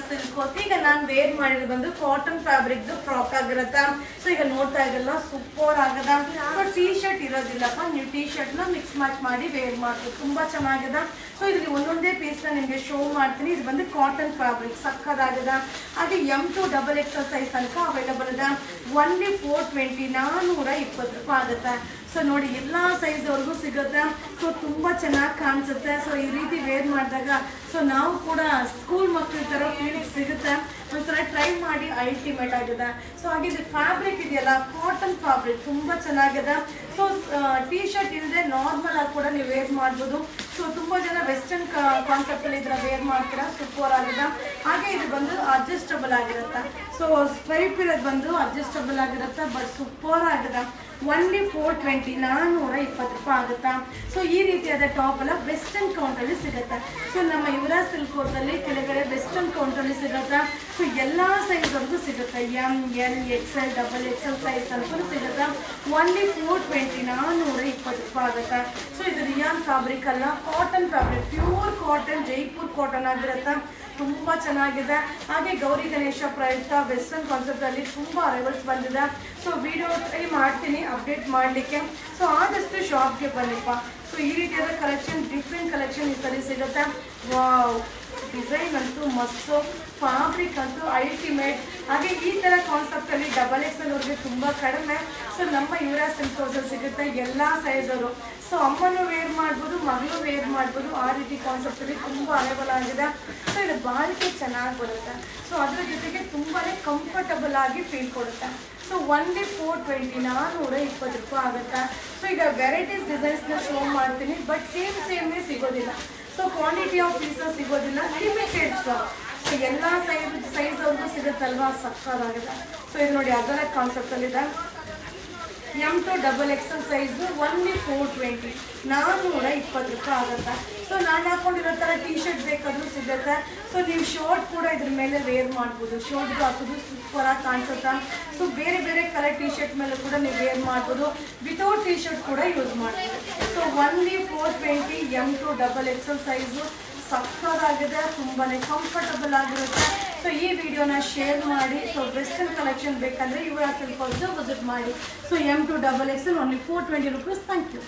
Silk ಈಗ ನಾನು wear ಮಾಡಿರೋದು ಬಂದು ಕಾಟನ್ ಫ್ಯಾಬ್ರಿಕ್ ಫ್ರಾಕ್ ಆಗಿರತ್ತ. ಸೊ ಈಗ ನೋಡ್ತಾ ಇರಲ್ಲ ಸೂಪರ್ ಆಗದ. ಸೊ ಟೀ ಶರ್ಟ್ ಇರೋದಿಲ್ಲಪ್ಪ, ನೀವು ಟೀ ಶರ್ಟ್ ನ ಮಿಕ್ಸ್ ಮ್ಯಾಚ್ ಮಾಡಿ ವೇರ್ ಮಾಡ್ಬೋದು, ತುಂಬಾ ಚೆನ್ನಾಗದ. ಸೊ ಇದ್ರಲ್ಲಿ ಒಂದೊಂದೇ ಪೀಸ್ ನ ನಿಮಗೆ ಶೋ ಮಾಡ್ತೀನಿ. ಇದು ಬಂದು ಕಾಟನ್ ಫ್ಯಾಬ್ರಿಕ್ ಸಕ್ಕದಾಗದ. ಹಾಗೆ M2 XXL ಸೈಜ್ ತನಕ ಅವೈಲಬಲ್ ಅದ. ಓನ್ಲಿ 420 420 ರೂಪಾಯಿ ಆಗುತ್ತೆ. ಸೊ ನೋಡಿ ಎಲ್ಲ ಸೈಜ್ವರೆಗೂ ಸಿಗುತ್ತೆ. ಸೊ ತುಂಬ ಚೆನ್ನಾಗಿ ಕಾಣಿಸುತ್ತೆ. ಸೊ ಈ ರೀತಿ ವೇರ್ ಮಾಡಿದಾಗ ಸೊ ನಾವು ಕೂಡ ಸ್ಕೂಲ್ ಮಕ್ಕಳ ಥರ ಫೀಲಿಂಗ್ ಸಿಗುತ್ತೆ. ಒಂದ್ಸಲ ಟ್ರೈ ಮಾಡಿ, ಅಲ್ಟಿಮೇಟ್ ಆಗಿದೆ. ಸೊ ಹಾಗೆ ಇದು ಫ್ಯಾಬ್ರಿಕ್ ಇದೆಯಲ್ಲ ಕಾಟನ್ ಫ್ಯಾಬ್ರಿಕ್ ತುಂಬ ಚೆನ್ನಾಗಿದೆ. ಸೊ ಟೀ ಶರ್ಟ್ ಇಲ್ಲದೆ ನಾರ್ಮಲ್ ಆಗಿ ಕೂಡ ನೀವು ವೇರ್ ಮಾಡ್ಬೋದು. ಸೊ ತುಂಬ ಜನ ವೆಸ್ಟರ್ನ್ ಕಾನ್ಸೆಪ್ಟಲ್ಲಿ ಇದರ ವೇರ್ ಮಾಡ್ತೀರಾ, ಸೂಪರ್ ಆಗಿದೆ. ಹಾಗೆ ಇದು ಬಂದು ಅಡ್ಜಸ್ಟಬಲ್ ಆಗಿರುತ್ತೆ. ಸೊ ಸ್ಟ್ರೈಪ್ ಇರೋದು ಬಂದು ಅಡ್ಜಸ್ಟಬಲ್ ಆಗಿರುತ್ತೆ, ಬಟ್ ಸೂಪರ್ ಆಗಿದೆ. ಓನ್ಲಿ 420 420 ರೂಪಾಯಿ ಆಗುತ್ತಾ. ಸೊ ಈ ರೀತಿಯಾದ ಟಾಪ್ ಎಲ್ಲ ವೆಸ್ಟರ್ನ್ ಕೌಂಟಲ್ಲಿ ಸಿಗುತ್ತೆ. ಸೊ ನಮ್ಮ ಯುವರಾಜ್ ಸಿಲ್ಕ್ ಹೌಸಲ್ಲಿ ಕೆಳಗಡೆ ವೆಸ್ಟರ್ನ್ ಕೌಂಟಲ್ಲಿ ಸಿಗುತ್ತೆ. ಸೊ ಎಲ್ಲ ಸೈಜ್ವರೆಗೂ ಸಿಗುತ್ತೆ, M, L, XL, XXL size ತನಕ ಸಿಗುತ್ತೆ. ಓನ್ಲಿ 420 420 ರೂಪಾಯಿ ಆಗುತ್ತೆ. ಸೊ ಇದು ರಿಯಾನ್ ಫ್ಯಾಬ್ರಿಕ್ ಅಲ್ಲ, cotton fabric, pure cotton, Jaipur cotton ಆಗಿರುತ್ತೆ. ತುಂಬ ಚೆನ್ನಾಗಿದೆ. ಹಾಗೆ ಗೌರಿ ಗಣೇಶ ಪ್ರಯುಕ್ತ ವೆಸ್ಟರ್ನ್ ಕಾನ್ಸೆಪ್ಟಲ್ಲಿ ತುಂಬ ಅರೈವಲ್ಸ್ ಬಂದಿದೆ. ಸೊ ವಿಡಿಯೋ ಟ್ರೈ ಮಾಡ್ತೀನಿ ಅಪ್ಡೇಟ್ ಮಾಡಲಿಕ್ಕೆ. ಸೊ ಆದಷ್ಟು ಶಾಪ್ಗೆ ಬನ್ನಿಪ್ಪ. ಸೊ ಈ ರೀತಿಯಾದ ಕಲೆಕ್ಷನ್, ಡಿಫ್ರೆಂಟ್ ಕಲೆಕ್ಷನ್ ಈ ಸರಿ ಸಿಗುತ್ತೆ. ವಾವ್, ಡಿಸೈನ್ ಅಂತೂ ಮಸ್ತು, ಫ್ಯಾಬ್ರಿಕ್ ಅಂತೂ ಅಲ್ಟಿಮೇಟ್. ಹಾಗೆ ಈ ಥರ ಕಾನ್ಸೆಪ್ಟಲ್ಲಿ XXL ಅವ್ರಿಗೆ ತುಂಬ ಕಡಿಮೆ. ಸೊ ನಮ್ಮ ಯುವರಾಜ್ ಸಿಲ್ಕ್ ಹೌಸಲ್ಲಿ ಸಿಗುತ್ತೆ ಎಲ್ಲ ಸೈಜವರು. ಸೊ ಅಮ್ಮನೂ ವೇರ್ ಮಾಡ್ಬೋದು, ಮಗಳು ವೇರ್ ಮಾಡ್ಬೋದು, ಆ ರೀತಿ ಕಾನ್ಸೆಪ್ಟಲ್ಲಿ ತುಂಬ ಅರೇಬಲ್ ಆಗಿದೆ. ಸೊ ಇದು ಬಾಳಿಕೆ ಚೆನ್ನಾಗಿ ಬರುತ್ತೆ. ಸೊ ಅದ್ರ ಜೊತೆಗೆ ತುಂಬಾ ಕಂಫರ್ಟಬಲ್ ಆಗಿ ಫೀಲ್ ಕೊಡುತ್ತೆ. ಸೊ ಓನ್ಲಿ 420 420 ರೂಪಾಯಿ ಆಗುತ್ತೆ. ಸೊ ಈಗ ವೆರೈಟೀಸ್ ಡಿಸೈನ್ಸ್ನ ಶೋ ಮಾಡ್ತೀನಿ, ಬಟ್ ಸೇಮ್ನೇ ಸಿಗೋದಿಲ್ಲ. ಸೊ ಕ್ವಾಂಟಿಟಿ ಆಫ್ ಪೀಸಸ್ ಸಿಗೋದಿಲ್ಲ, ಲಿಮಿಟೆಡ್ ಸ್ಟಾಕ್. ಸೊ ಎಲ್ಲ ಸೈಜ್ ಅವ್ರಿಗೂ ಸಿಗುತ್ತಲ್ವಾ, ಸಕ್ಕದಾಗಿದೆ. ಸೊ ಇದು ನೋಡಿ ಅದರ ಕಾನ್ಸೆಪ್ಟಲ್ಲಿದೆ. M2 XXL ಸೈಜು ಓನ್ಲಿ 420 420 ರೂಪಾಯಿ ಆಗುತ್ತೆ. ಸೊ ನಾನು ಹಾಕೊಂಡಿರೋ ಥರ ಟೀ ಶರ್ಟ್ ಬೇಕಾದರೂ ಸಿಗುತ್ತೆ. ಸೊ ನೀವು ಶರ್ಟ್ ಕೂಡ ಇದ್ರ ಮೇಲೆ ವೇರ್ ಮಾಡ್ಬೋದು, ಶರ್ಟ್ಗೆ ಹಾಕೋದು ಸೂಪರಾಗಿ ಕಾಣಿಸುತ್ತೆ. ಸೊ ಬೇರೆ ಬೇರೆ ಕಲರ್ ಟೀ ಶರ್ಟ್ ಮೇಲೆ ಕೂಡ ನೀವು ವೇರ್ ಮಾಡ್ಬೋದು, ವಿತೌಟ್ ಟೀ ಶರ್ಟ್ ಕೂಡ ಯೂಸ್ ಮಾಡ್ಬೋದು. So only 420 M2 XXL size ಸಕ್ಕದಾಗಿದೆ, ತುಂಬಾ ಕಂಫರ್ಟಬಲ್ ಆಗಿರುತ್ತೆ. ಸೊ ಈ ವಿಡಿಯೋನ ಶೇರ್ ಮಾಡಿ. ಸೊ ವೆಸ್ಟರ್ನ್ ಕಲೆಕ್ಷನ್ ಬೇಕಂದರೆ ಯುವರಾಜ್ ಸಿಲ್ಕ್ ಹೌಸ್ ವಿಸಿಟ್ ಮಾಡಿ. So M2 XXL only 420 rupees. Thank you.